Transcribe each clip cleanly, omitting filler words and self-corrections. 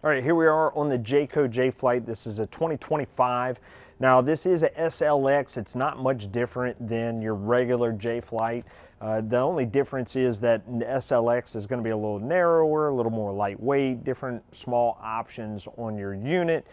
All right, here we are on the Jayco J-Flight. This is a 2025. Now this is a SLX. It's not much different than your regular J-Flight. The only difference is that the SLX is going to be a little narrower, a little more lightweight, different small options on your unit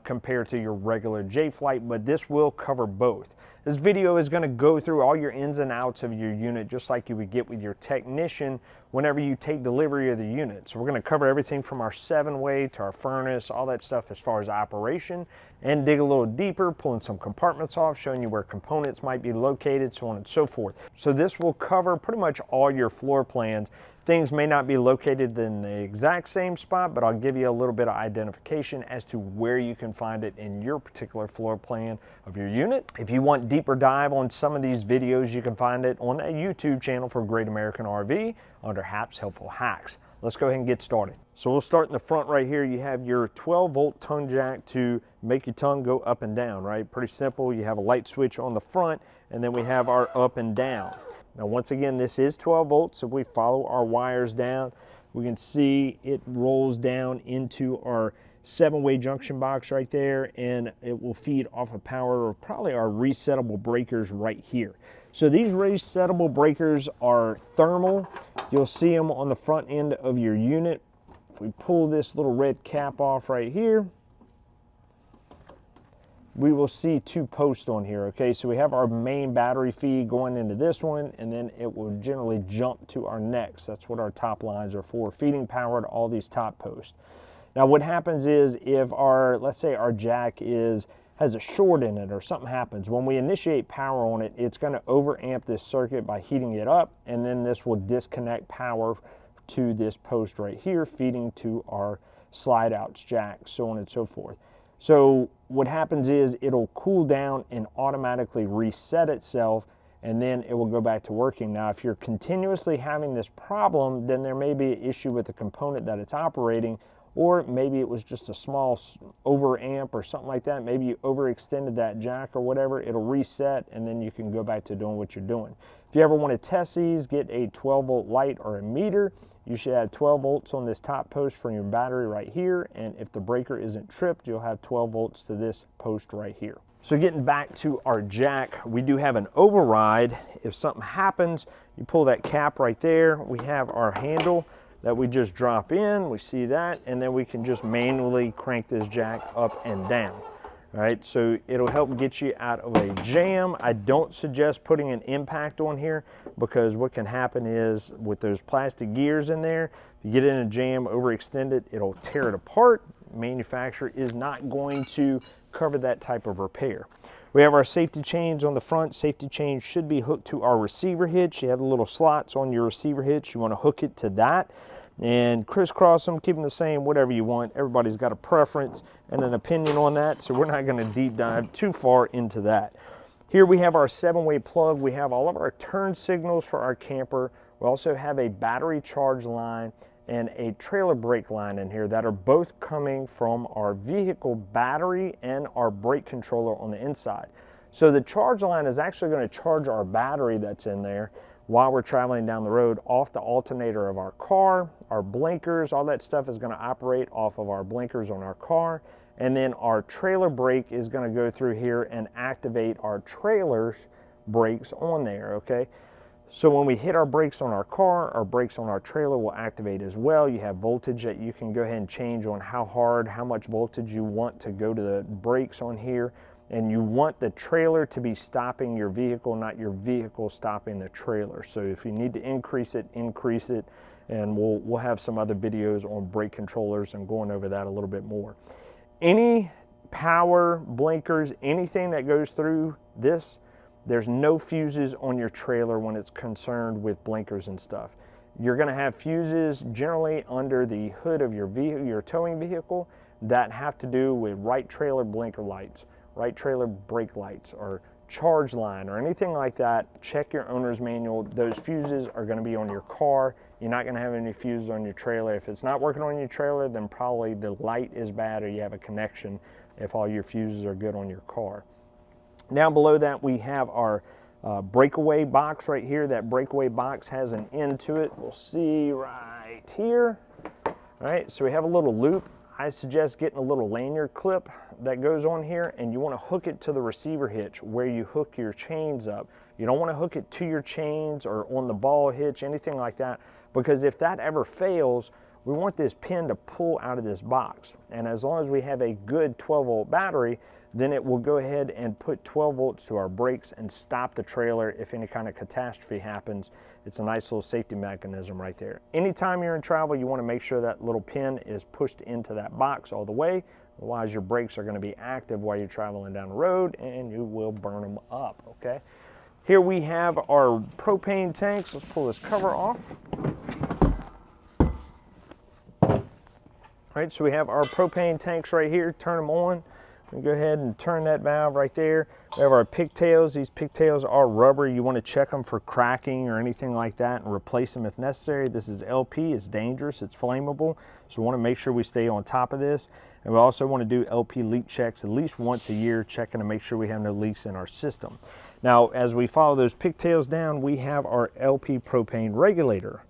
compared to your regular J-Flight, but this will cover both. This video is going to go through all your ins and outs of your unit just like you would get with your technician whenever you take delivery of the unit. So we're going to cover everything from our 7-way to our furnace, all that stuff as far as operation, and dig a little deeper, pulling some compartments off, showing you where components might be located, so on and so forth. So this will cover pretty much all your floor plans. Things may not be located in the exact same spot, but I'll give you a little bit of identification as to where you can find it in your particular floor plan of your unit. If you want deeper dive on some of these videos, you can find it on that YouTube channel for Great American RV under Hap's Helpful Hacks. Let's go ahead and get started. So we'll start in the front right here. You have your 12-volt tongue jack to make your tongue go up and down, right? Pretty simple. You have a light switch on the front, and then we have our up and down. Now, once again, this is 12 volts. If we follow our wires down, we can see it rolls down into our 7-way junction box right there, and it will feed off of power or probably our resettable breakers right here. So these resettable breakers are thermal. You'll see them on the front end of your unit. If we pull this little red cap off right here, we will see 2 posts on here, okay? So we have our main battery feed going into this one, and then it will generally jump to our next. That's what our top lines are for, feeding power to all these top posts. Now what happens is if our, let's say our jack has a short in it or something happens, when we initiate power on it, it's gonna overamp this circuit by heating it up, and then this will disconnect power to this post right here, feeding to our slide outs jack, so on and so forth. So what happens is it'll cool down and automatically reset itself, and then it will go back to working. Now, if you're continuously having this problem, then there may be an issue with the component that it's operating, or maybe it was just a small overamp or something like that. Maybe you overextended that jack or whatever. It'll reset, and then you can go back to doing what you're doing. If you ever want to test these, get a 12-volt light or a meter. You should have 12 volts on this top post from your battery right here, and if the breaker isn't tripped, you'll have 12 volts to this post right here. So getting back to our jack, we do have an override. If something happens, you pull that cap right there. We have our handle that we just drop in, we see that, and then we can just manually crank this jack up and down. All right, so it'll help get you out of a jam. I don't suggest putting an impact on here because what can happen is with those plastic gears in there, if you get in a jam, overextend it, it'll tear it apart. Manufacturer is not going to cover that type of repair. We have our safety chains on the front. Safety chains should be hooked to our receiver hitch. You have the little slots on your receiver hitch. You want to hook it to that and crisscross them, keep them the same, whatever you want. Everybody's got a preference and an opinion on that, so we're not going to deep dive too far into that. Here we have our 7-way plug. We have all of our turn signals for our camper. We also have a battery charge line and a trailer brake line in here that are both coming from our vehicle battery and our brake controller on the inside. So the charge line is actually going to charge our battery that's in there while we're traveling down the road off the alternator of our car. Our blinkers, all that stuff is going to operate off of our blinkers on our car, and then our trailer brake is going to go through here and activate our trailer brakes on there, okay? So when we hit our brakes on our car, our brakes on our trailer will activate as well. You have voltage that you can go ahead and change on how hard, how much voltage you want to go to the brakes on here. And you want the trailer to be stopping your vehicle, not your vehicle stopping the trailer. So if you need to increase it, and we'll have some other videos on brake controllers and going over that a little bit more. Any power, blinkers, anything that goes through this, there's no fuses on your trailer when it's concerned with blinkers and stuff. You're gonna have fuses generally under the hood of your vehicle, your towing vehicle, that have to do with right trailer blinker lights, right trailer brake lights, or charge line, or anything like that. Check your owner's manual. Those fuses are going to be on your car. You're not going to have any fuses on your trailer. If it's not working on your trailer, then probably the light is bad or you have a connection if all your fuses are good on your car. Down below that, we have our breakaway box right here. That breakaway box has an end to it. We'll see right here. All right, so we have a little loop. I suggest getting a little lanyard clip that goes on here, and you want to hook it to the receiver hitch where you hook your chains up. You don't want to hook it to your chains or on the ball hitch, anything like that, because if that ever fails, we want this pin to pull out of this box. And as long as we have a good 12-volt battery, then it will go ahead and put 12 volts to our brakes and stop the trailer if any kind of catastrophe happens. It's a nice little safety mechanism right there. Anytime you're in travel, you want to make sure that little pin is pushed into that box all the way. Otherwise, your brakes are going to be active while you're traveling down the road and you will burn them up, okay? Here we have our propane tanks. Let's pull this cover off. All right, so we have our propane tanks right here. Turn them on. We go ahead and turn that valve right there. We have our pigtails. These pigtails are rubber. You want to check them for cracking or anything like that and replace them if necessary. This is LP. It's dangerous. It's flammable. So we want to make sure we stay on top of this. And we also want to do LP leak checks at least once a year, checking to make sure we have no leaks in our system. Now, as we follow those pigtails down, we have our LP propane regulator.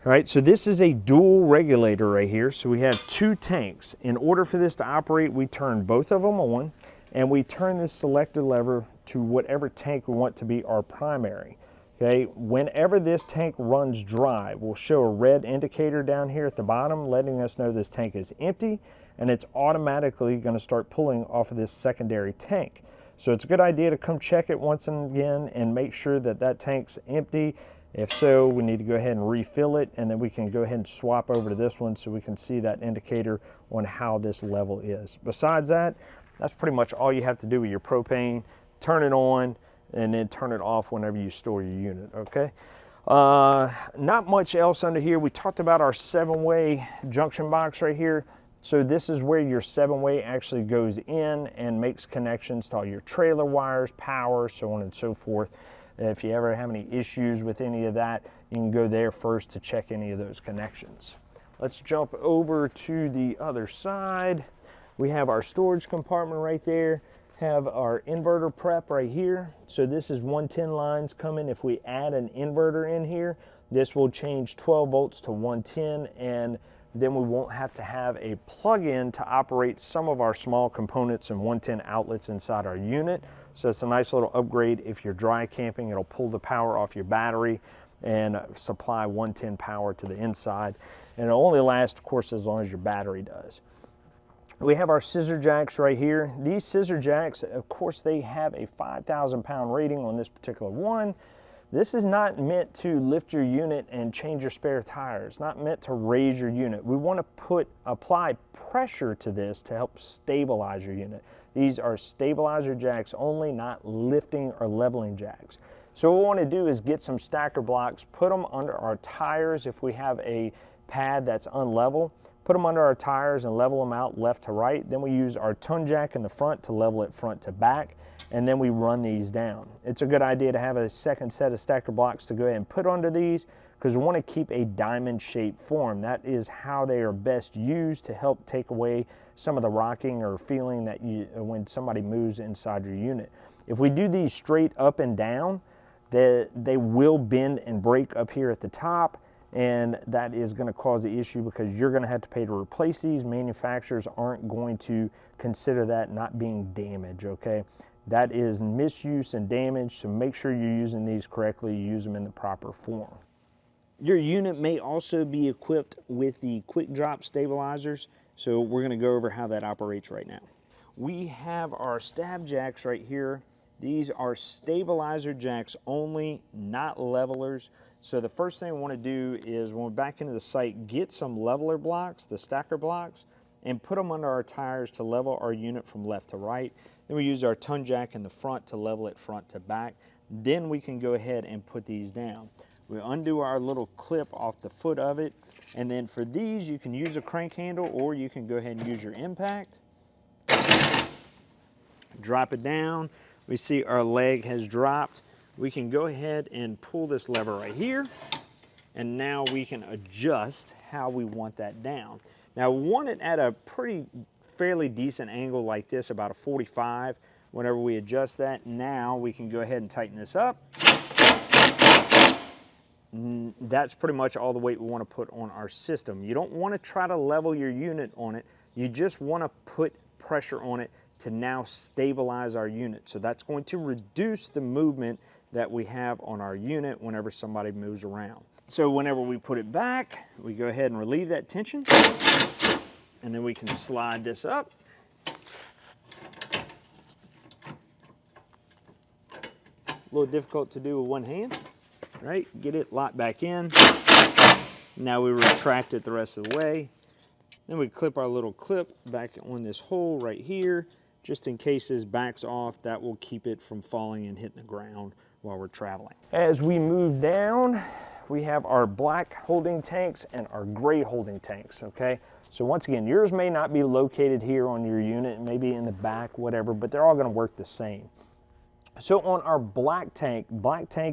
All right, so this is a dual regulator right here. So we have two tanks. In order for this to operate, we turn both of them on, and we turn this selector lever to whatever tank we want to be our primary. Okay, whenever this tank runs dry, we'll show a red indicator down here at the bottom, letting us know this tank is empty, and it's automatically going to start pulling off of this secondary tank. So it's a good idea to come check it once and again and make sure that that tank's empty. If so, we need to go ahead and refill it, and then we can go ahead and swap over to this one so we can see that indicator on how this level is. Besides that, that's pretty much all you have to do with your propane. Turn it on and then turn it off whenever you store your unit, okay? Not much else under here. We talked about our 7-way junction box right here. So this is where your 7-way actually goes in and makes connections to all your trailer wires, power, so on and so forth. If you ever have any issues with any of that, you can go there first to check any of those connections. Let's jump over to the other side. We have our storage compartment right there, have our inverter prep right here. So this is 110 lines coming. If we add an inverter in here, this will change 12 volts to 110, and then we won't have to have a plug-in to operate some of our small components and 110 outlets inside our unit. So it's a nice little upgrade. If you're dry camping, it'll pull the power off your battery and supply 110 power to the inside. And it'll only last, of course, as long as your battery does. We have our scissor jacks right here. These scissor jacks, of course, they have a 5,000 pound rating on this particular one. This is not meant to lift your unit and change your spare tire. It's not meant to raise your unit. We want to apply pressure to this to help stabilize your unit. These are stabilizer jacks only, not lifting or leveling jacks. So what we want to do is get some stacker blocks, put them under our tires if we have a pad that's unlevel, put them under our tires and level them out left to right. Then we use our ton jack in the front to level it front to back, and then we run these down. It's a good idea to have a second set of stacker blocks to go ahead and put under these, because we want to keep a diamond shaped form. That is how they are best used to help take away some of the rocking or feeling that when somebody moves inside your unit. If we do these straight up and down, they will bend and break up here at the top, and that is going to cause the issue because you're going to have to pay to replace these. Manufacturers aren't going to consider that not being damage, okay? That is misuse and damage, so make sure you're using these correctly, you use them in the proper form. Your unit may also be equipped with the quick drop stabilizers, so we're going to go over how that operates right now. We have our stab jacks right here. These are stabilizer jacks only, not levelers. So the first thing we want to do is when we're back into the site, get some leveler blocks, the stacker blocks, and put them under our tires to level our unit from left to right. Then we use our ton jack in the front to level it front to back. Then we can go ahead and put these down. We undo our little clip off the foot of it, and then for these you can use a crank handle or you can go ahead and use your impact. Drop it down. We see our leg has dropped. We can go ahead and pull this lever right here, and now we can adjust how we want that down. Now we want it at a fairly decent angle like this, about a 45. Whenever we adjust that, now we can go ahead and tighten this up. that's pretty much all the weight we want to put on our system. You don't want to try to level your unit on it. You just want to put pressure on it to now stabilize our unit. So that's going to reduce the movement that we have on our unit whenever somebody moves around. So whenever we put it back, we go ahead and relieve that tension, and then we can slide this up. A little difficult to do with one hand, right? Get it locked back in. Now we retract it the rest of the way. Then we clip our little clip back on this hole right here, just in case this backs off. That will keep it from falling and hitting the ground while we're traveling. As we move down, we have our black holding tanks and our gray holding tanks, okay? So once again, yours may not be located here on your unit, maybe in the back, whatever, but they're all gonna work the same. So on our black tank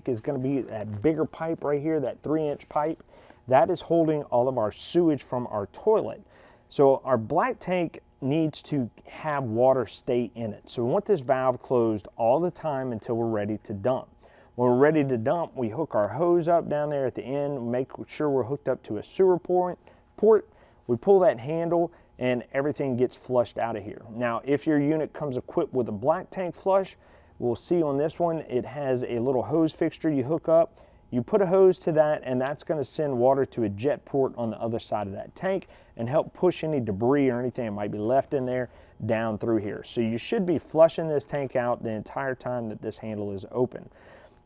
is gonna be that bigger pipe right here, that 3-inch pipe. That is holding all of our sewage from our toilet. So our black tank needs to have water stay in it. So we want this valve closed all the time until we're ready to dump. When we're ready to dump, we hook our hose up down there at the end, make sure we're hooked up to a sewer port. We pull that handle and everything gets flushed out of here. Now, if your unit comes equipped with a black tank flush, we'll see on this one, it has a little hose fixture you hook up. You put a hose to that, and that's going to send water to a jet port on the other side of that tank and help push any debris or anything that might be left in there down through here. So you should be flushing this tank out the entire time that this handle is open.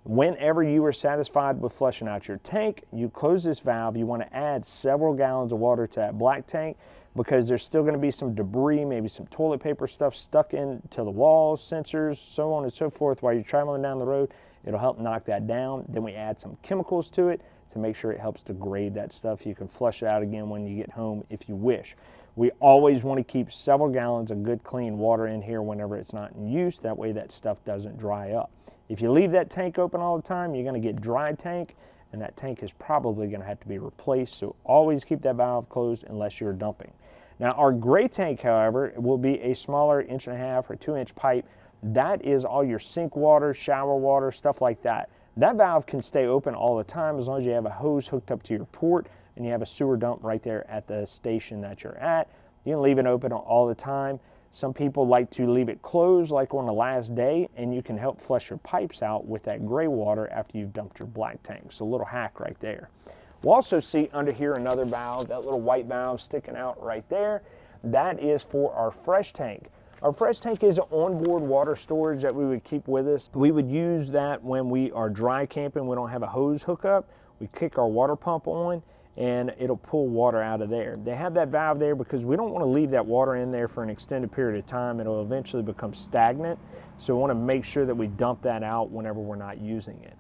Whenever you are satisfied with flushing out your tank, you close this valve. You want to add several gallons of water to that black tank because there's still going to be some debris, maybe some toilet paper stuff stuck into the walls, sensors, so on and so forth while you're traveling down the road. It'll help knock that down. Then we add some chemicals to it to make sure it helps degrade that stuff. You can flush it out again when you get home if you wish. We always want to keep several gallons of good clean water in here whenever it's not in use. That way that stuff doesn't dry up. If you leave that tank open all the time, you're going to get dry tank, and that tank is probably going to have to be replaced. So always keep that valve closed unless you're dumping. Now our gray tank, however, will be a smaller 1.5 or 2-inch pipe. That is all your sink water, shower water, stuff like that. That valve can stay open all the time as long as you have a hose hooked up to your port and you have a sewer dump right there at the station that you're at. You can leave it open all the time. Some people like to leave it closed like on the last day, and you can help flush your pipes out with that gray water after you've dumped your black tank. So a little hack right there. We'll also see under here another valve, that little white valve sticking out right there. That is for our fresh tank. Our fresh tank is an onboard water storage that we would keep with us. We would use that when we are dry camping. We don't have a hose hookup. We kick our water pump on and it'll pull water out of there. They have that valve there because we don't want to leave that water in there for an extended period of time. It'll eventually become stagnant. So we want to make sure that we dump that out whenever we're not using it.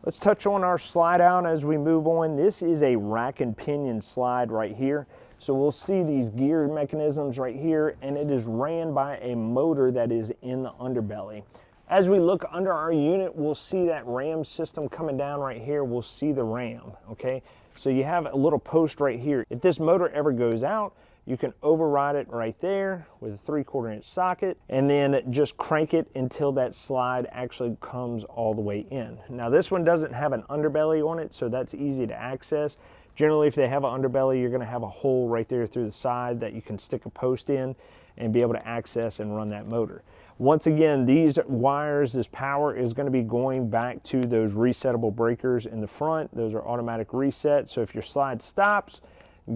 Let's touch on our slide out as we move on. This is a rack and pinion slide right here. So we'll see these gear mechanisms right here, and it is ran by a motor that is in the underbelly. As we look under our unit, we'll see that ram system coming down right here. We'll see the ram, okay? So you have a little post right here. If this motor ever goes out, you can override it right there with a 3/4 inch socket and then just crank it until that slide actually comes all the way in. Now this one doesn't have an underbelly on it, so that's easy to access. Generally, if they have an underbelly, you're gonna have a hole right there through the side that you can stick a post in and be able to access and run that motor. Once again, these wires, this power is going to be going back to those resettable breakers in the front. Those are automatic reset. So if your slide stops,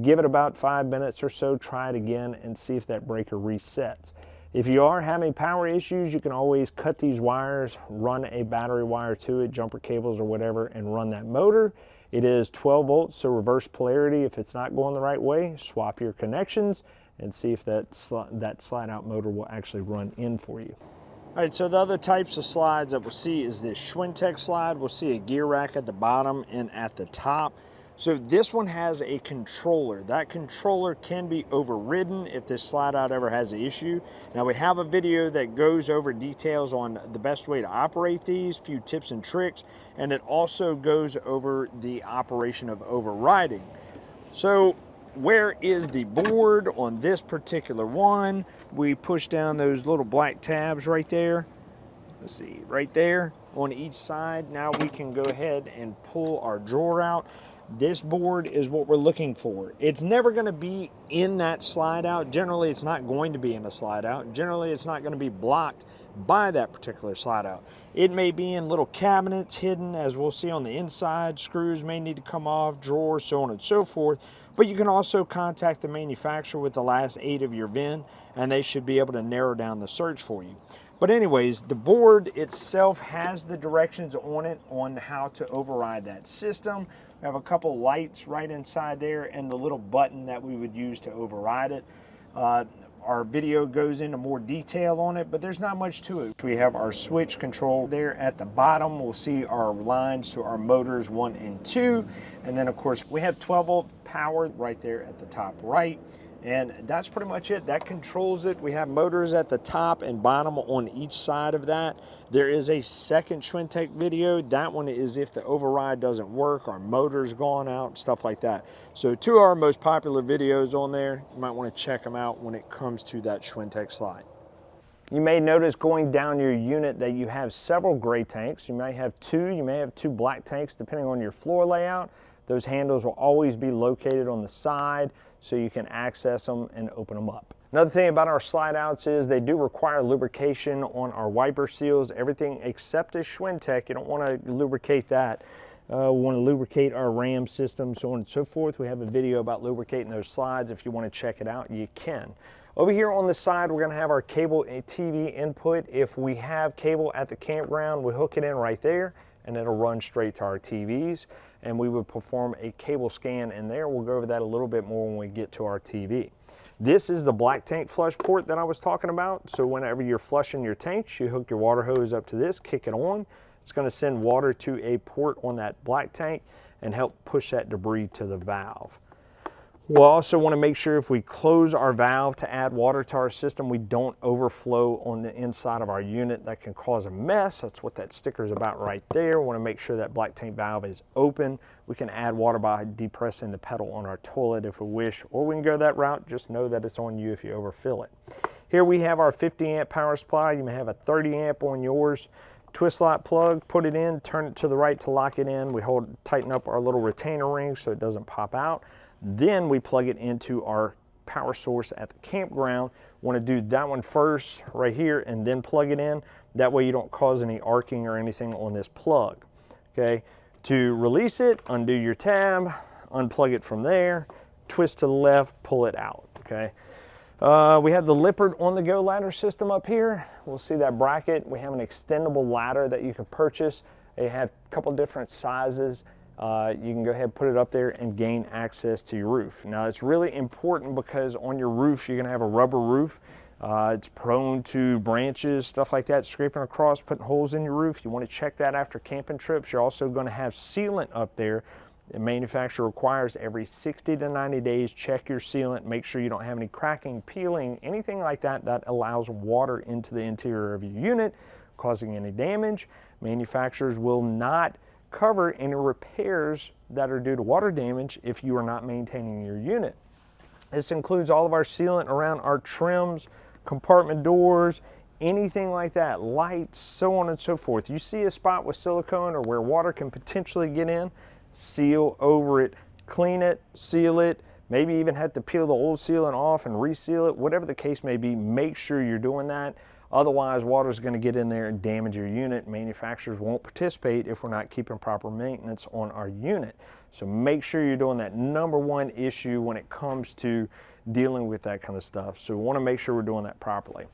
give it about 5 minutes or so, try it again and see if that breaker resets. If you are having power issues, you can always cut these wires, run a battery wire to it, jumper cables or whatever, and run that motor. It is 12 volts, so reverse polarity. If it's not going the right way, swap your connections and see if that slide out motor will actually run in for you. All right, so the other types of slides that we'll see is this Schwintek slide. We'll see a gear rack at the bottom and at the top. So this one has a controller. That controller can be overridden if this slide out ever has an issue. Now we have a video that goes over details on the best way to operate these, few tips and tricks, and it also goes over the operation of overriding. So where is the board on this particular one? We push down those little black tabs right there. Let's see, right there. on each side. Now we can go ahead and pull our drawer out. This board is what we're looking for. It's never going to be in that slide out. Generally, it's not going to be in a slide out. Generally, it's not going to be blocked by that particular slide out. It may be in little cabinets hidden, as we'll see on the inside. Screws may need to come off, drawers, so on and so forth. But you can also contact the manufacturer with the last 8 of your VIN, and they should be able to narrow down the search for you. But anyways, the board itself has the directions on it on how to override that system. We have a couple lights right inside there and the little button that we would use to override it. Our video goes into more detail on it, but there's not much to it. We have our switch control there at the bottom. We'll see our lines to our motors 1 and 2. And then of course we have 12-volt power right there at the top right. And that's pretty much it. That controls it. We have motors at the top and bottom on each side of that. There is a second Schwintek video. That one is if the override doesn't work, our motor's gone out, stuff like that. So 2 of our most popular videos on there. You might want to check them out when it comes to that Schwintek slide. You may notice going down your unit that you have several gray tanks. You may have 2, you may have 2 black tanks depending on your floor layout. Those handles will always be located on the side so you can access them and open them up. Another thing about our slide outs is they do require lubrication on our wiper seals, everything except a Schwintek. You don't want to lubricate that. We want to lubricate our RAM system, so on and so forth. We have a video about lubricating those slides. If you want to check it out, you can. Over here on the side, we're going to have our cable and TV input. If we have cable at the campground, we hook it in right there and it'll run straight to our TVs, and we would perform a cable scan in there. We'll go over that a little bit more when we get to our TV. This is the black tank flush port that I was talking about. So whenever you're flushing your tanks, you hook your water hose up to this, kick it on. It's going to send water to a port on that black tank and help push that debris to the valve. We'll also want to make sure if we close our valve to add water to our system, we don't overflow on the inside of our unit. That can cause a mess. That's what that sticker is about right there. We want to make sure that black tank valve is open. We can add water by depressing the pedal on our toilet if we wish, or we can go that route. Just know that it's on you if you overfill it. Here we have our 50 amp power supply. You may have a 30 amp on yours. Twist lock plug, put it in, turn it to the right to lock it in. We tighten up our little retainer ring so it doesn't pop out. Then we plug it into our power source at the campground. Want to do that one first right here and then plug it in. That way you don't cause any arcing or anything on this plug. Okay, to release it, undo your tab, unplug it from there, twist to the left, pull it out. Okay, we have the Lippert on-the-go ladder system up here. We'll see that bracket. We have an extendable ladder that you can purchase. They have a couple different sizes. You can go ahead and put it up there and gain access to your roof. Now it's really important because on your roof you're going to have a rubber roof. It's prone to branches, stuff like that, scraping across, putting holes in your roof. You want to check that after camping trips. You're also going to have sealant up there. The manufacturer requires every 60 to 90 days, check your sealant, make sure you don't have any cracking, peeling, anything like that that allows water into the interior of your unit, causing any damage. Manufacturers will not cover any repairs that are due to water damage if you are not maintaining your unit. This includes all of our sealant around our trims, compartment doors, anything like that, lights, so on and so forth. You see a spot with silicone or where water can potentially get in, seal over it, clean it, seal it, maybe even have to peel the old sealant off and reseal it, whatever the case may be, make sure you're doing that. Otherwise, water is going to get in there and damage your unit. Manufacturers won't participate if we're not keeping proper maintenance on our unit. So make sure you're doing that. Number one issue when it comes to dealing with that kind of stuff. So we want to make sure we're doing that properly.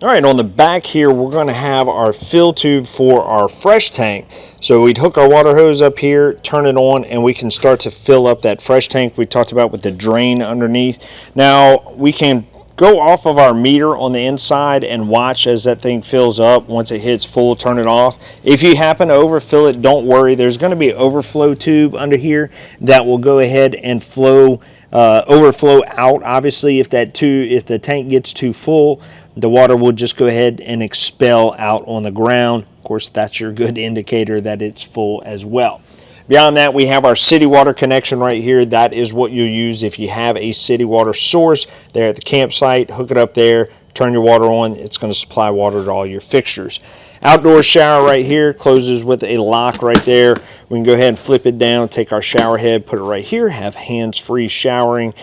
All right, on the back here, we're going to have our fill tube for our fresh tank. So we'd hook our water hose up here, turn it on, and we can start to fill up that fresh tank we talked about with the drain underneath. Now, we can go off of our meter on the inside and watch as that thing fills up. Once it hits full, turn it off. If you happen to overfill it, don't worry. There's going to be an overflow tube under here that will go ahead and overflow out. Obviously, if the tank gets too full, the water will just go ahead and expel out on the ground. Of course, that's your good indicator that it's full as well. Beyond that, we have our city water connection right here. That is what you'll use if you have a city water source there at the campsite. Hook it up there, turn your water on. It's going to supply water to all your fixtures. Outdoor shower right here closes with a lock right there. We can go ahead and flip it down, take our shower head, put it right here, have hands-free showering,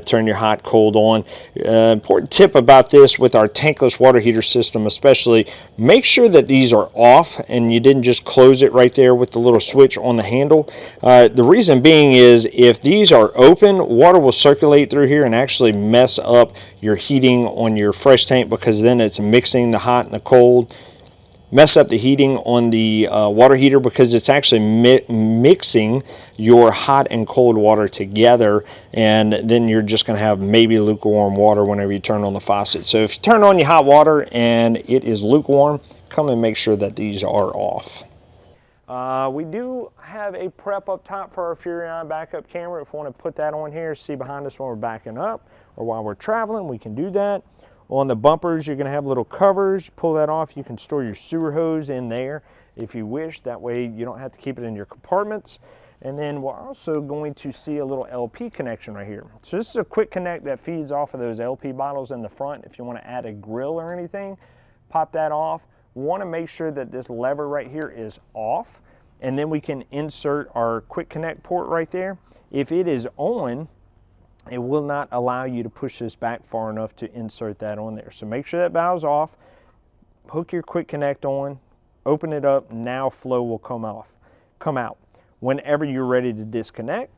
turn your hot, cold on. Important tip about this with our tankless water heater system especially, make sure that these are off and you didn't just close it right there with the little switch on the handle. The reason being is if these are open, water will circulate through here and actually mess up your heating on your fresh tank, because then it's mixing the hot and the cold. Mess up the heating on the water heater because it's actually mixing your hot and cold water together, and then you're just going to have maybe lukewarm water whenever you turn on the faucet. So if you turn on your hot water and it is lukewarm, come and make sure that these are off. We do have a prep up top for our Furrion backup camera. If we want to put that on here, see behind us when we're backing up or while we're traveling, we can do that. On the bumpers, you're going to have little covers. Pull that off. You can store your sewer hose in there if you wish. That way you don't have to keep it in your compartments. And then we're also going to see a little LP connection right here. So this is a quick connect that feeds off of those LP bottles in the front. If you want to add a grill or anything, pop that off. We want to make sure that this lever right here is off. And then we can insert our quick connect port right there. If it is on, it will not allow you to push this back far enough to insert that on there. So make sure that valve's off, hook your quick connect on, open it up, now flow will come out. Whenever you're ready to disconnect,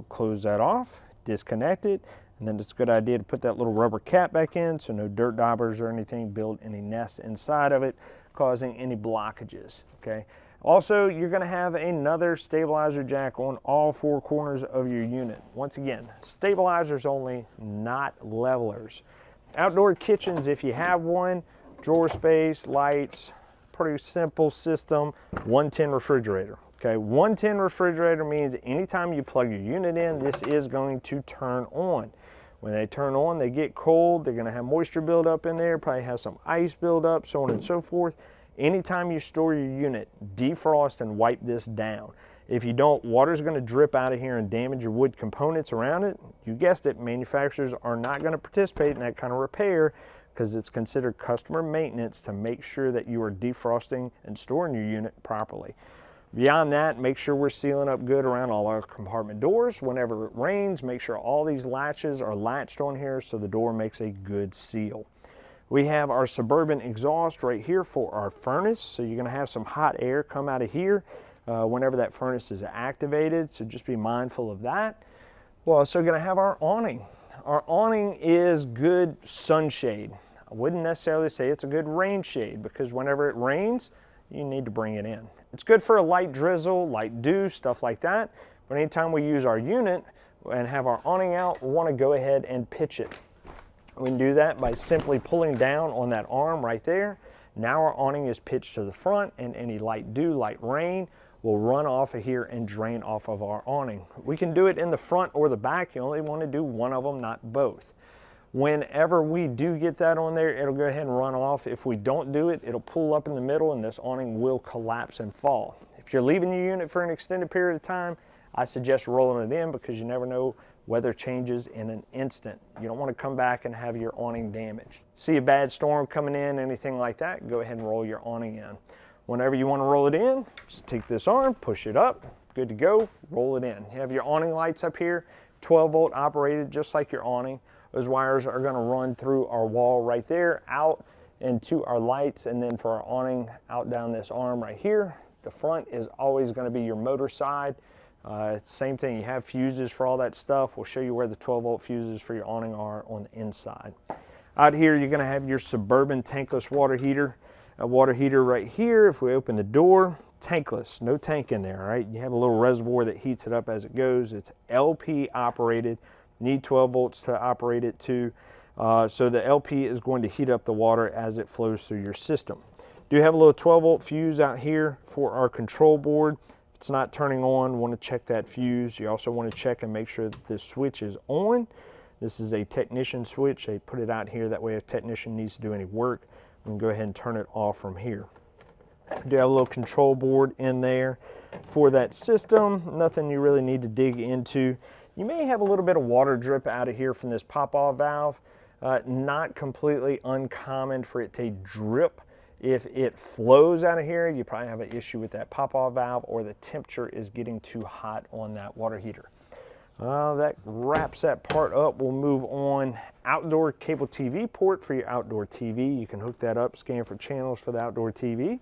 close that off, disconnect it, and then it's a good idea to put that little rubber cap back in so no dirt daubers or anything build any nest inside of it, causing any blockages, okay? Also, you're going to have another stabilizer jack on all four corners of your unit. Once again, stabilizers only, not levelers. Outdoor kitchens, if you have one, drawer space, lights, pretty simple system. 110 refrigerator. Okay, 110 refrigerator means anytime you plug your unit in, this is going to turn on. When they turn on, they get cold. They're going to have moisture build up in there, probably have some ice build up, so on and so forth. Anytime you store your unit, defrost and wipe this down. If you don't, water's going to drip out of here and damage your wood components around it. You guessed it, manufacturers are not going to participate in that kind of repair because it's considered customer maintenance to make sure that you are defrosting and storing your unit properly. Beyond that, make sure we're sealing up good around all our compartment doors. Whenever it rains, make sure all these latches are latched on here so the door makes a good seal. We have our Suburban exhaust right here for our furnace, so you're going to have some hot air come out of here whenever that furnace is activated, so just be mindful of that. We're also going to have our awning. Our awning is good sunshade. I wouldn't necessarily say it's a good rain shade because whenever it rains, you need to bring it in. It's good for a light drizzle, light dew, stuff like that, but anytime we use our unit and have our awning out, we want to go ahead and pitch it. We can do that by simply pulling down on that arm right there. Now our awning is pitched to the front, and any light dew, light rain will run off of here and drain off of our awning. We can do it in the front or the back. You only want to do one of them, not both. Whenever we do get that on there, it'll go ahead and run off. If we don't do it, it'll pull up in the middle and this awning will collapse and fall. If you're leaving your unit for an extended period of time, I suggest rolling it in because you never know, weather changes in an instant. You don't want to come back and have your awning damaged. See a bad storm coming in, anything like that, go ahead and roll your awning in. Whenever you want to roll it in, just take this arm, push it up, good to go, roll it in. You have your awning lights up here, 12 volt operated just like your awning. Those wires are going to run through our wall right there, out into our lights, and then for our awning, out down this arm right here. The front is always going to be your motor side. Same thing, you have fuses for all that stuff. We'll show you where the 12 volt fuses for your awning are on the inside. Out here, you're gonna have your Suburban tankless water heater. A water heater right here, if we open the door, tankless, no tank in there, all right? You have a little reservoir that heats it up as it goes. It's LP operated, need 12 volts to operate it too. So the LP is going to heat up the water as it flows through your system. Do have a little 12 volt fuse out here for our control board. It's not turning on, want to check that fuse. You also want to check and make sure that this switch is on. This is a technician switch. They put it out here, that way if a technician needs to do any work, we can go ahead and turn it off from here. Do have a little control board in there for that system. Nothing you really need to dig into. You may have a little bit of water drip out of here from this pop-off valve. Not completely uncommon for it to drip If it flows out of here, you probably have an issue with that pop-off valve, or the temperature is getting too hot on that water heater. That wraps that part up. We'll move on. Outdoor cable TV port for your outdoor TV. You can hook that up, scan for channels for the outdoor TV.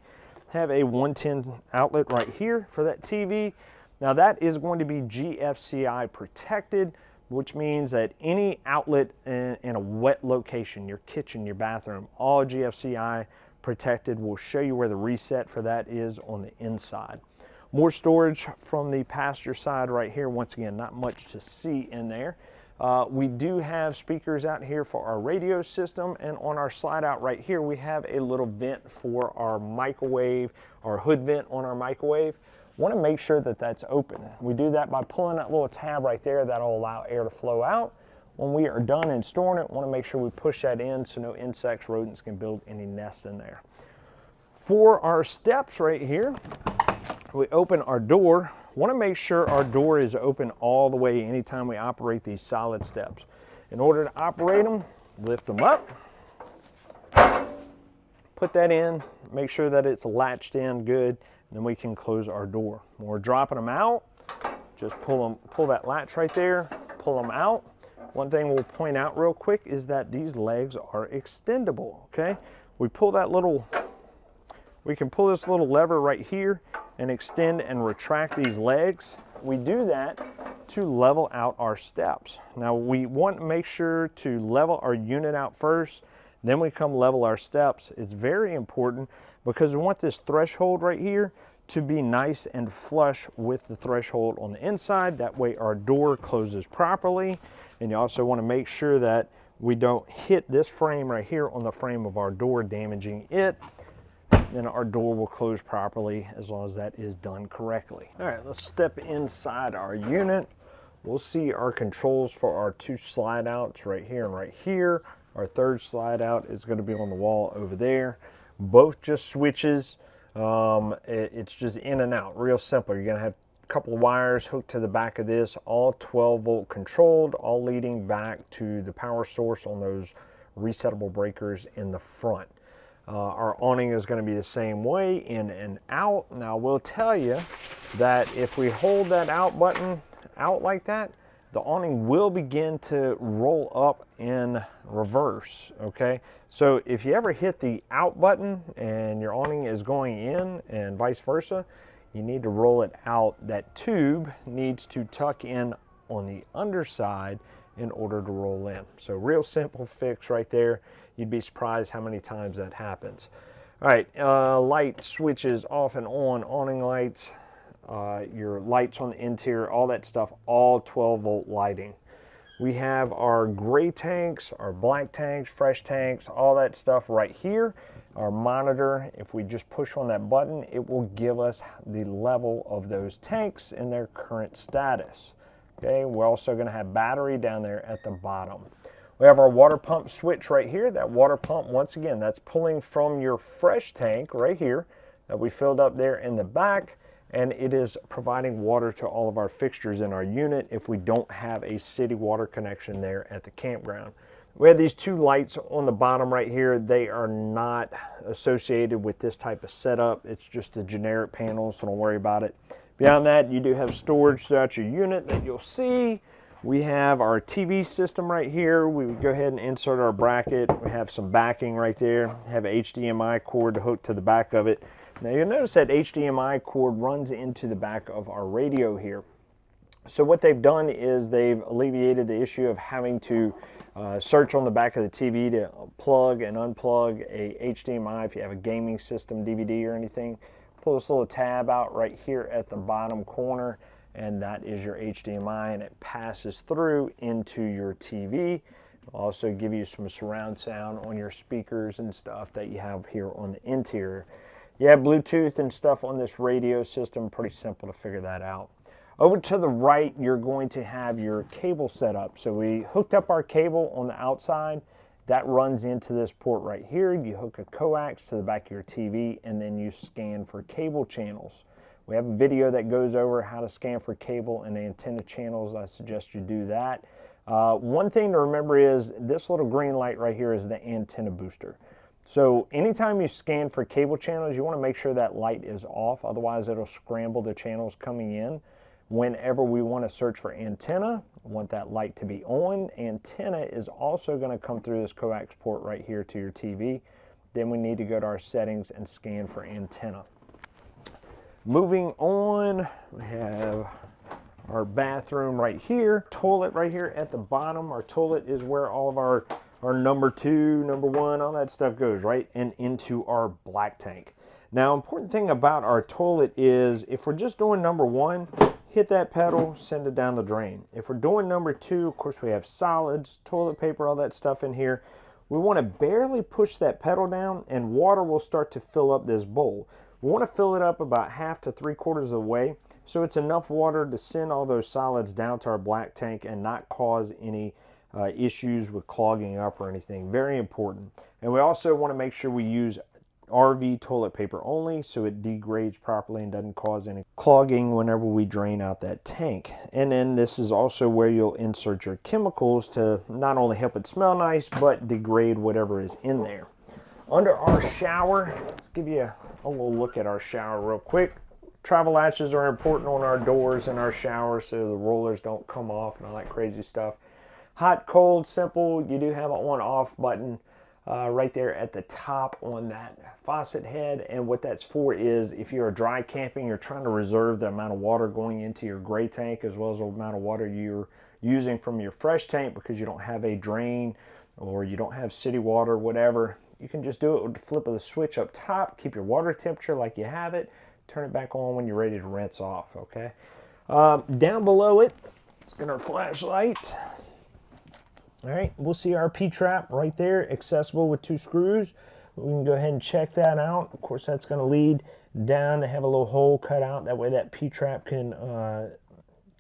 Have a 110 outlet right here for that TV. Now that is going to be GFCI protected, which means that any outlet in a wet location, your kitchen, your bathroom, all GFCI protected. We'll show you where the reset for that is on the inside. More storage from the passenger side right here. Once again, not much to see in there. We do have speakers out here for our radio system, and on our slide out right here, we have a little vent for our microwave, our hood vent on our microwave. Want to make sure that that's open. We do that by pulling that little tab right there. That'll allow air to flow out. When we are done and storing it, want to make sure we push that in so no insects, rodents can build any nests in there. For our steps right here, we open our door. Want to make sure our door is open all the way anytime we operate these solid steps. In order to operate them, lift them up, put that in, make sure that it's latched in good, and then we can close our door. When we're dropping them out, just pull that latch right there, pull them out. One thing we'll point out real quick is that these legs are extendable, okay? We can pull this little lever right here and extend and retract these legs. We do that to level out our steps. Now we want to make sure to level our unit out first, then we come level our steps. It's very important because we want this threshold right here to be nice and flush with the threshold on the inside. That way our door closes properly. And you also want to make sure that we don't hit this frame right here on the frame of our door, damaging it. Then our door will close properly as long as that is done correctly. All right, let's step inside our unit. We'll see our controls for our two slide outs right here and right here. Our third slide out is going to be on the wall over there. Both just switches. It's just in and out, real simple. You're going to have a couple of wires hooked to the back of this, all 12 volt controlled, all leading back to the power source on those resettable breakers in the front. Our awning is going to be the same way, in and out. Now, we'll tell you that if we hold that out button out like that, the awning will begin to roll up in reverse, okay? So if you ever hit the out button and your awning is going in and vice versa, you need to roll it out. That tube needs to tuck in on the underside in order to roll in. So real simple fix right there. You'd be surprised how many times that happens. All right, light switches off and on, awning lights, your lights on the interior, all that stuff, all 12 volt lighting. We have our gray tanks, our black tanks, fresh tanks, all that stuff right here. Our monitor, if we just push on that button, it will give us the level of those tanks in their current status. Okay, we're also going to have battery down there at the bottom. We have our water pump switch right here. That water pump, once again, that's pulling from your fresh tank right here that we filled up there in the back, and it is providing water to all of our fixtures in our unit if we don't have a city water connection there at the campground. We have these two lights on the bottom right here. They are not associated with this type of setup. It's just a generic panel, so don't worry about it. Beyond that, you do have storage throughout your unit that you'll see. We have our TV system right here. We would go ahead and insert our bracket. We have some backing right there. Have an HDMI cord to hook to the back of it. Now you'll notice that HDMI cord runs into the back of our radio here. So what they've done is they've alleviated the issue of having to search on the back of the TV to plug and unplug a HDMI if you have a gaming system, DVD or anything. Pull this little tab out right here at the bottom corner, and that is your HDMI, and it passes through into your TV. It'll also give you some surround sound on your speakers and stuff that you have here on the interior. You have Bluetooth and stuff on this radio system, pretty simple to figure that out. Over to the right, you're going to have your cable setup. So we hooked up our cable on the outside. That runs into this port right here. You hook a coax to the back of your TV, and then you scan for cable channels. We have a video that goes over how to scan for cable and antenna channels. I suggest you do that. One thing to remember is this little green light right here is the antenna booster. So anytime you scan for cable channels, you want to make sure that light is off, otherwise it'll scramble the channels coming in. Whenever we want to search for antenna, we want that light to be on. Antenna is also going to come through this coax port right here to your TV. Then we need to go to our settings and scan for antenna. Moving on, we have our bathroom right here, toilet right here at the bottom. Our toilet is where all of our number 2, number 1, all that stuff goes, right? And into our black tank. Now, important thing about our toilet is if we're just doing number 1, hit that pedal, send it down the drain. If we're doing number 2, of course we have solids, toilet paper, all that stuff in here. We want to barely push that pedal down and water will start to fill up this bowl. We want to fill it up about 1/2 to 3/4 of the way so it's enough water to send all those solids down to our black tank and not cause any issues with clogging up or anything. Very important. And we also want to make sure we use RV toilet paper only so it degrades properly and doesn't cause any clogging whenever we drain out that tank. And then this is also where you'll insert your chemicals to not only help it smell nice but degrade whatever is in there. Under our shower, let's give you a little look at our shower real quick. Travel latches are important on our doors and our showers so the rollers don't come off and all that crazy stuff. Hot, cold, simple. You do have an on-off button right there at the top on that faucet head, and what that's for is if you're dry camping, you're trying to reserve the amount of water going into your gray tank as well as the amount of water you're using from your fresh tank because you don't have a drain or you don't have city water, whatever. You can just do it with the flip of the switch up top, keep your water temperature like you have it, turn it back on when you're ready to rinse off, okay? Down below it, let's get our flashlight. All right, we'll see our P-trap right there, accessible with 2 screws. We can go ahead and check that out. Of course, that's going to lead down to have a little hole cut out. That way that P-trap can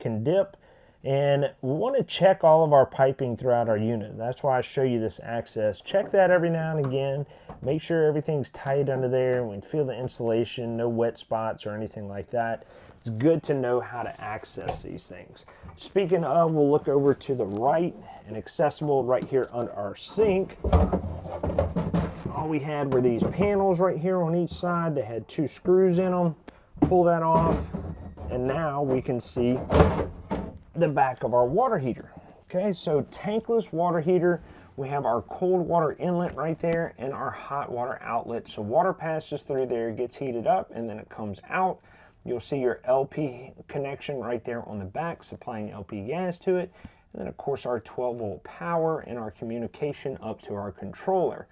dip. And we want to check all of our piping throughout our unit. That's why I show you this access. Check that every now and again. Make sure everything's tight under there. We can feel the insulation, no wet spots or anything like that. It's good to know how to access these things. Speaking of, we'll look over to the right and accessible right here under our sink. All we had were these panels right here on each side. They had 2 screws in them. Pull that off, and now we can see the back of our water heater. Okay, so tankless water heater. We have our cold water inlet right there and our hot water outlet. So water passes through there, gets heated up, and then it comes out. You'll see your LP connection right there on the back, supplying LP gas to it. And then, of course, our 12-volt power and our communication up to our controller.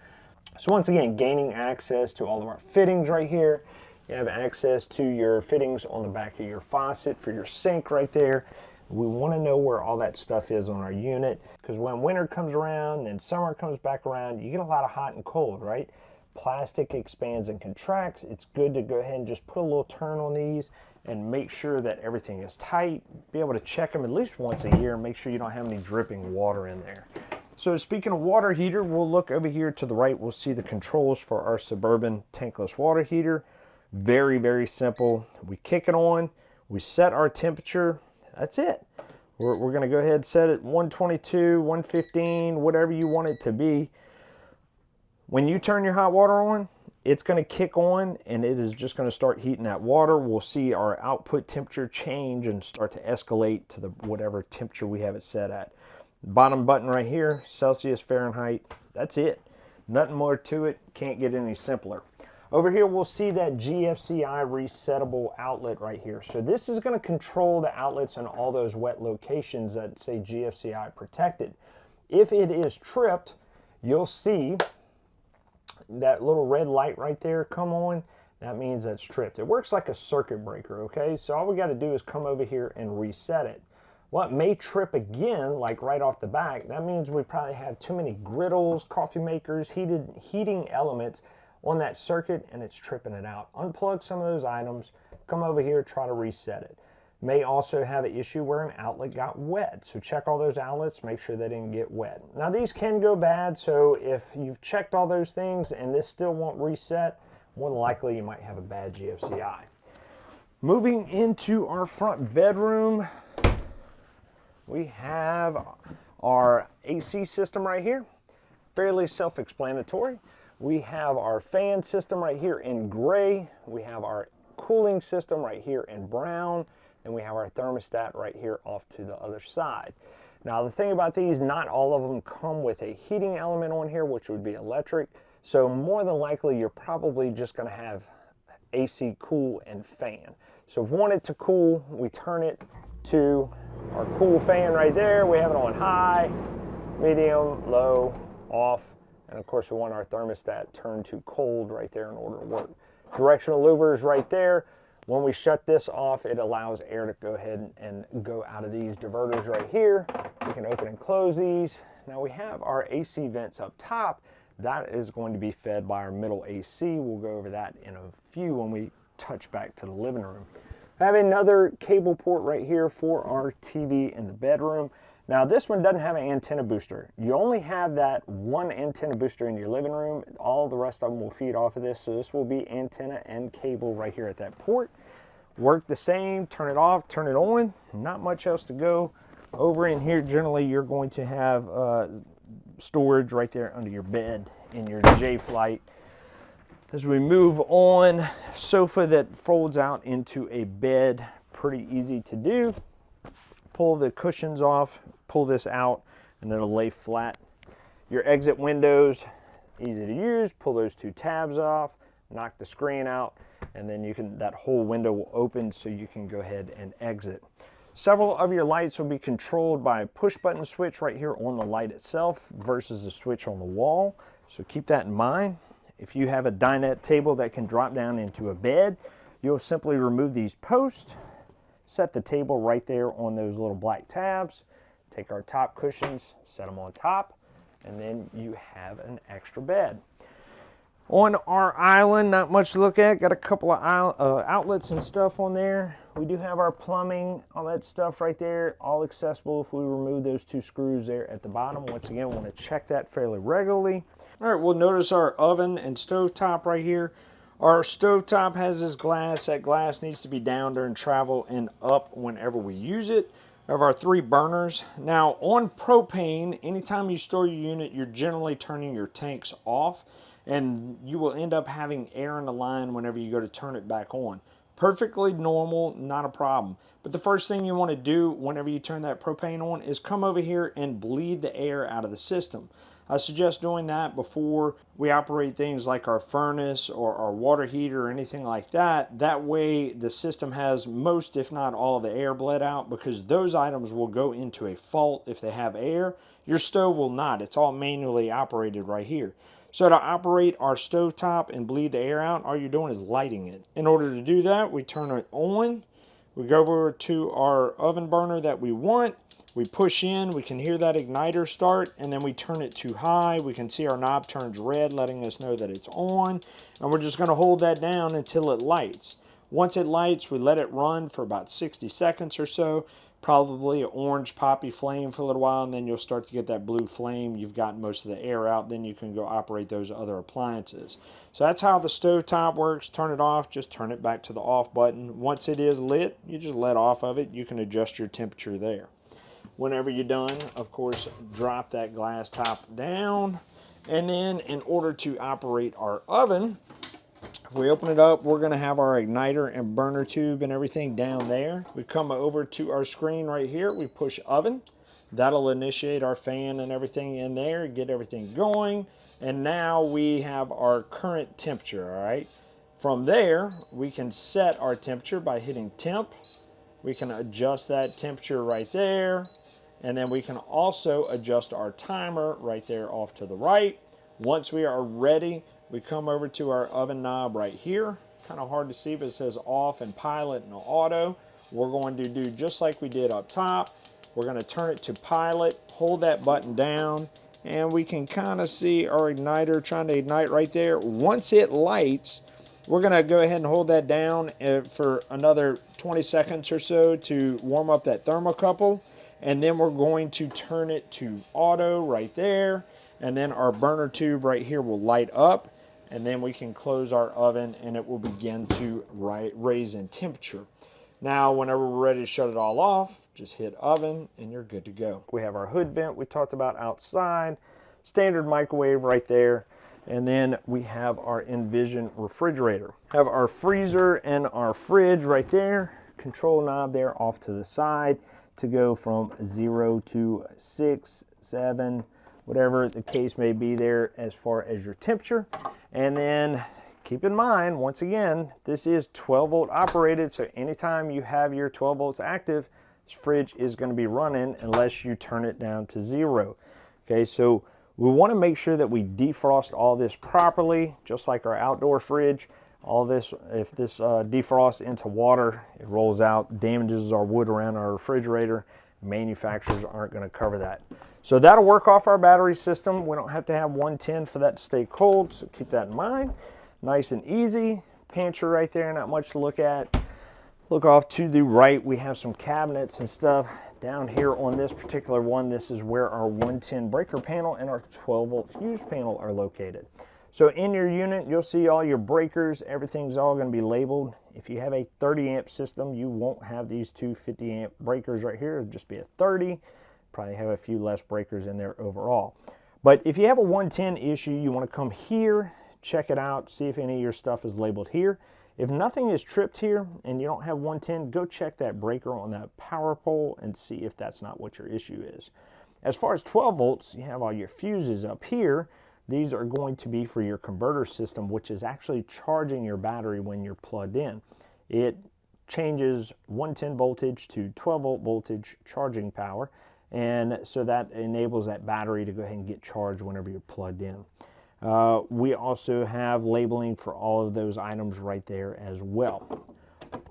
So once again, gaining access to all of our fittings right here. You have access to your fittings on the back of your faucet for your sink right there. We want to know where all that stuff is on our unit, because when winter comes around and summer comes back around, you get a lot of hot and cold, right? Plastic expands and contracts. It's good to go ahead and just put a little turn on these and make sure that everything is tight. Be able to check them at least once a year and make sure you don't have any dripping water in there. So speaking of water heater, we'll look over here to the right. We'll see the controls for our Suburban tankless water heater. Very, very simple. We kick it on, we set our temperature. That's it. We're going to go ahead and set it 122, 115, whatever you want it to be. When you turn your hot water on, it's going to kick on and it is just going to start heating that water. We'll see our output temperature change and start to escalate to the whatever temperature we have it set at. Bottom button right here, Celsius, Fahrenheit. That's it. Nothing more to it. Can't get any simpler. Over here, we'll see that GFCI resettable outlet right here. So this is going to control the outlets in all those wet locations that say GFCI protected. If it is tripped, you'll see that little red light right there come on. That means that's tripped. It works like a circuit breaker, okay? So all we got to do is come over here and reset it. What may trip again, like right off the back, that means we probably have too many griddles, coffee makers, heating elements on that circuit, and it's tripping it out. Unplug some of those items, come over here, try to reset it. May also have an issue where an outlet got wet, so check all those outlets, make sure they didn't get wet. Now these can go bad, so if you've checked all those things and this still won't reset, more than likely you might have a bad GFCI. Moving into our front bedroom, we have our AC system right here. Fairly self-explanatory. We have our fan system right here in gray. We have our cooling system right here in brown. And we have our thermostat right here off to the other side. Now the thing about these, not all of them come with a heating element on here, which would be electric. So more than likely, you're probably just gonna have AC cool and fan. So if we want it to cool, we turn it to our cool fan right there. We have it on high, medium, low, off. And of course we want our thermostat turned to cold right there in order to work. Directional louvers right there. When we shut this off, it allows air to go ahead and go out of these diverters right here. We can open and close these. Now we have our AC vents up top. That is going to be fed by our middle AC. We'll go over that in a few when we touch back to the living room. I have another cable port right here for our TV in the bedroom. Now this one doesn't have an antenna booster. You only have that one antenna booster in your living room. All the rest of them will feed off of this. So this will be antenna and cable right here at that port. Work the same, turn it off, turn it on. Not much else to go. Over in here, generally you're going to have storage right there under your bed in your J-Flight. As we move on, sofa that folds out into a bed, pretty easy to do. Pull the cushions off, pull this out, and it'll lay flat. Your exit windows, easy to use. Pull those two tabs off, knock the screen out, and then you can, that whole window will open so you can go ahead and exit. Several of your lights will be controlled by a push button switch right here on the light itself versus a switch on the wall. So keep that in mind. If you have a dinette table that can drop down into a bed, you'll simply remove these posts, set the table right there on those little black tabs, take our top cushions, set them on top, and then you have an extra bed. On our island, not much to look at. Got a couple of outlets and stuff on there. We do have our plumbing, all that stuff right there, all accessible if we remove those two screws there at the bottom. Once again, want to check that fairly regularly. All right, we'll notice our oven and stovetop right here. Our stovetop has this glass. That glass needs to be down during travel and up whenever we use it. We have our 3 burners. Now on propane, anytime you store your unit, you're generally turning your tanks off, and you will end up having air in the line whenever you go to turn it back on. Perfectly normal, not a problem. But the first thing you want to do whenever you turn that propane on is come over here and bleed the air out of the system. I suggest doing that before we operate things like our furnace or our water heater or anything like that. That way the system has most, if not all, of the air bled out, because those items will go into a fault if they have air. Your stove will not. It's all manually operated right here. So to operate our stovetop and bleed the air out, all you're doing is lighting it. In order to do that, we turn it on. We go over to our oven burner that we want. We push in, we can hear that igniter start, and then we turn it to high. We can see our knob turns red, letting us know that it's on. And we're just going to hold that down until it lights. Once it lights, we let it run for about 60 seconds or so. Probably an orange poppy flame for a little while, and then you'll start to get that blue flame. You've gotten most of the air out, then you can go operate those other appliances. So that's how the stovetop works. Turn it off, just turn it back to the off button. Once it is lit, you just let off of it. You can adjust your temperature there. Whenever you're done, of course, drop that glass top down. And then in order to operate our oven, if we open it up, we're going to have our igniter and burner tube and everything down there. We come over to our screen right here. We push oven. That'll initiate our fan and everything in there, get everything going. And now we have our current temperature, all right? From there, we can set our temperature by hitting temp. We can adjust that temperature right there. And then we can also adjust our timer right there off to the right. Once we are ready, we come over to our oven knob right here. Kind of hard to see, but it says off and pilot and auto. We're going to do just like we did up top. We're going to turn it to pilot, hold that button down, and we can kind of see our igniter trying to ignite right there. Once it lights, we're going to go ahead and hold that down for another 20 seconds or so to warm up that thermocouple. And then we're going to turn it to auto right there. And then our burner tube right here will light up. And then we can close our oven and it will begin to raise in temperature. Now, whenever we're ready to shut it all off, just hit oven and you're good to go. We have our hood vent we talked about outside. Standard microwave right there. And then we have our Envision refrigerator. Have our freezer and our fridge right there. Control knob there off to the side to go from 0 to 6, 7, whatever the case may be there as far as your temperature. And then keep in mind, once again, this is 12 volt operated, so anytime you have your 12 volts active, this fridge is going to be running unless you turn it down to 0. Okay, so we want to make sure that we defrost all this properly, just like our outdoor fridge. All this, if this defrosts into water, it rolls out, damages our wood around our refrigerator. Manufacturers aren't going to cover that. So that'll work off our battery system. We don't have to have 110 for that to stay cold, so keep that in mind. Nice and easy. Pantry right there, not much to look at. Look off to the right, we have some cabinets and stuff. Down here on this particular one, this is where our 110 breaker panel and our 12 volt fuse panel are located. So in your unit, you'll see all your breakers, everything's all going to be labeled. If you have a 30 amp system, you won't have these two 50 amp breakers right here. It'll just be a 30. Probably have a few less breakers in there overall. But if you have a 110 issue, you want to come here, check it out, see if any of your stuff is labeled here. If nothing is tripped here and you don't have 110, go check that breaker on that power pole and see if that's not what your issue is. As far as 12 volts, you have all your fuses up here. These are going to be for your converter system, which is actually charging your battery when you're plugged in. It changes 110 voltage to 12 volt voltage charging power, and so that enables that battery to go ahead and get charged whenever you're plugged in. We also have labeling for all of those items right there as well.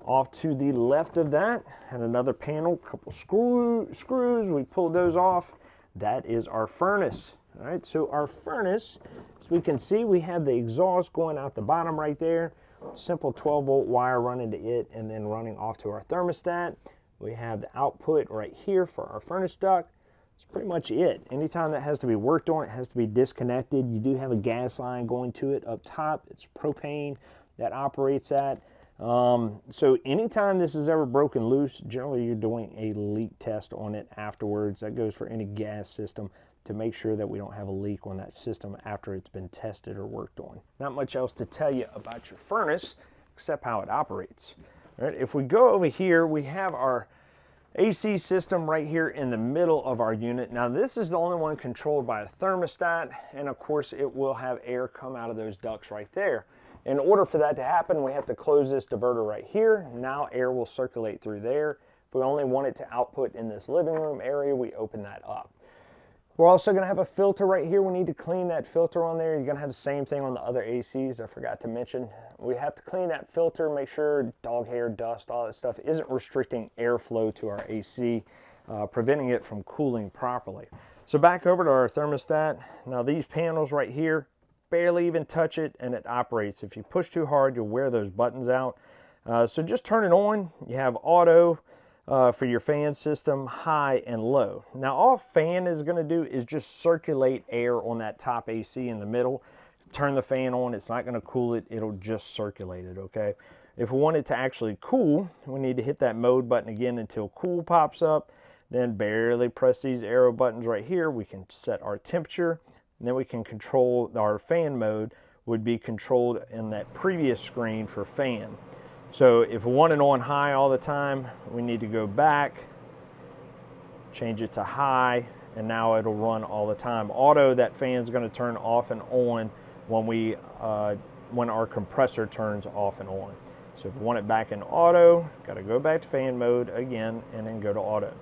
Off to the left of that, and another panel, couple screws, we pulled those off. That is our furnace. All right, so our furnace, as we can see, we have the exhaust going out the bottom right there. Simple 12 volt wire running to it and then running off to our thermostat. We have the output right here for our furnace duct. That's pretty much it. Anytime that has to be worked on, it has to be disconnected. You do have a gas line going to it up top. It's propane that operates that. So anytime this is ever broken loose, generally you're doing a leak test on it afterwards. That goes for any gas system to make sure that we don't have a leak on that system after it's been tested or worked on. Not much else to tell you about your furnace except how it operates. All right, if we go over here, we have our AC system right here in the middle of our unit. Now this is the only one controlled by a thermostat, and of course it will have air come out of those ducts right there. In order for that to happen, we have to close this diverter right here. Now air will circulate through there. If we only want it to output in this living room area, we open that up. We're also going to have a filter right here. We need to clean that filter on there. You're going to have the same thing on the other ACs. I forgot to mention. We have to clean that filter, make sure dog hair, dust, all that stuff isn't restricting airflow to our AC, preventing it from cooling properly. So back over to our thermostat. Now these panels right here, barely even touch it and it operates. If you push too hard, you'll wear those buttons out. So just turn it on. You have auto. For your fan system, high and low. Now all fan is going to do is just circulate air on that top AC in the middle. Turn the fan on, it's not going to cool it, it'll just circulate it, okay? If we want it to actually cool, we need to hit that mode button again until cool pops up, then barely press these arrow buttons right here. We can set our temperature, and then we can control our fan mode would be controlled in that previous screen for fan. So if we want it on high all the time, we need to go back, change it to high, and now it'll run all the time. Auto, that fan's going to turn off and on when our compressor turns off and on. So if we want it back in auto, got to go back to fan mode again and then go to auto.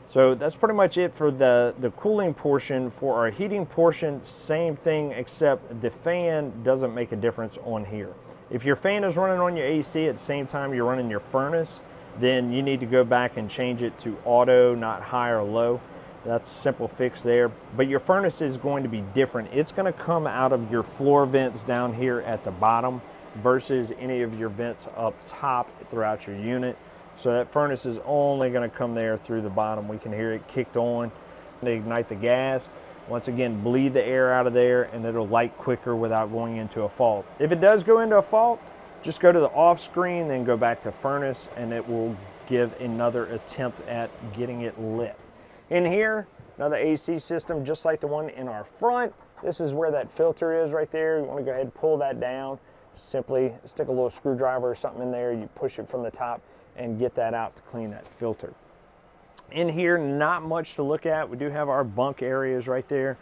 So that's pretty much it for the cooling portion. For our heating portion, same thing, except the fan doesn't make a difference on here. If your fan is running on your AC at the same time you're running your furnace, then you need to go back and change it to auto, not high or low. That's a simple fix there. But your furnace is going to be different. It's going to come out of your floor vents down here at the bottom versus any of your vents up top throughout your unit. So that furnace is only going to come there through the bottom. We can hear it kicked on. They ignite the gas. Once again, bleed the air out of there and it'll light quicker without going into a fault. If it does go into a fault, just go to the off screen, then go back to furnace, and it will give another attempt at getting it lit. In here, another AC system just like the one in our front. This is where that filter is right there. You want to go ahead and pull that down. Simply stick a little screwdriver or something in there. You push it from the top and get that out to clean that filter. In here, not much to look at. We do have our bunk areas right there.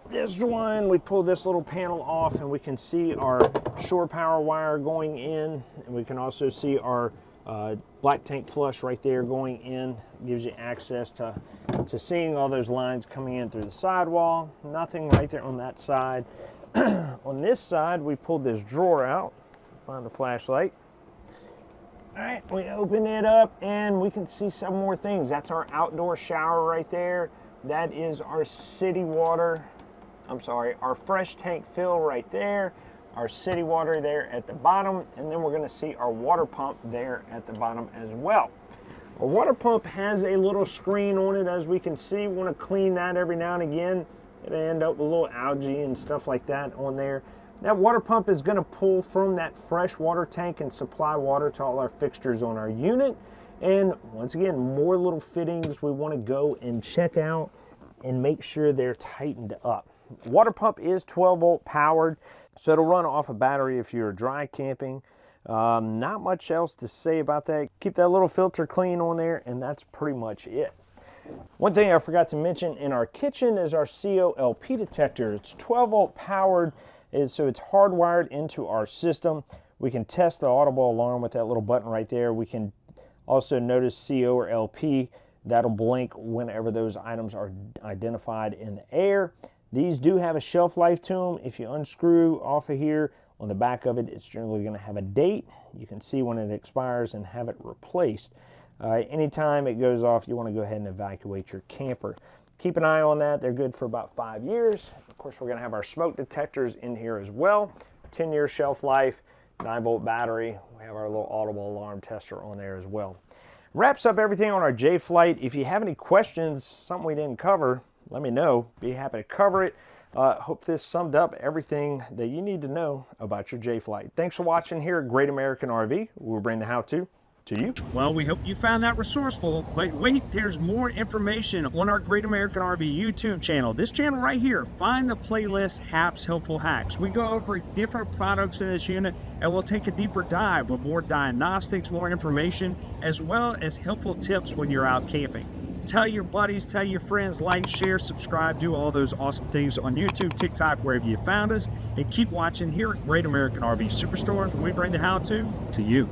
This one, we pull this little panel off and we can see our shore power wire going in, and we can also see our black tank flush right there going in. Gives you access to seeing all those lines coming in through the sidewall. Nothing right there on that side. On this side, we pulled this drawer out. Find the flashlight. All right, we open it up and we can see some more things. That's our outdoor shower right there. That is our city water. I'm sorry, our fresh tank fill right there, our city water there at the bottom, and then we're gonna see our water pump there at the bottom as well. Our water pump has a little screen on it, as we can see. We wanna clean that every now and again. It'll end up with a little algae and stuff like that on there. That water pump is gonna pull from that fresh water tank and supply water to all our fixtures on our unit. And once again, more little fittings we wanna go and check out and make sure they're tightened up. Water pump is 12-volt powered, so it'll run off a battery if you're dry camping. Not much else to say about that. Keep that little filter clean on there, and that's pretty much it. One thing I forgot to mention in our kitchen is our COLP detector. It's 12-volt powered, so it's hardwired into our system. We can test the audible alarm with that little button right there. We can also notice CO or LP. That'll blink whenever those items are identified in the air. These do have a shelf life to them. If you unscrew off of here, on the back of it, it's generally going to have a date. You can see when it expires and have it replaced. Anytime it goes off, you want to go ahead and evacuate your camper. Keep an eye on that. They're good for about 5 years. Of course, we're going to have our smoke detectors in here as well. 10-year shelf life, 9-volt battery. We have our little audible alarm tester on there as well. Wraps up everything on our J Flight. If you have any questions, something we didn't cover, let me know. Be happy to cover it. Hope this summed up everything that you need to know about your J Flight. Thanks for watching here at Great American RV. We'll bring the how-to to you. Well, we hope you found that resourceful, but wait, there's more information on our Great American RV YouTube channel. This channel right here, find the playlist Hap's Helpful Hacks. We go over different products in this unit, and we'll take a deeper dive with more diagnostics, more information, as well as helpful tips when you're out camping. Tell your buddies, tell your friends, like, share, subscribe, do all those awesome things on YouTube, TikTok, wherever you found us, and keep watching here at Great American RV SuperStores, where we bring the how-to you.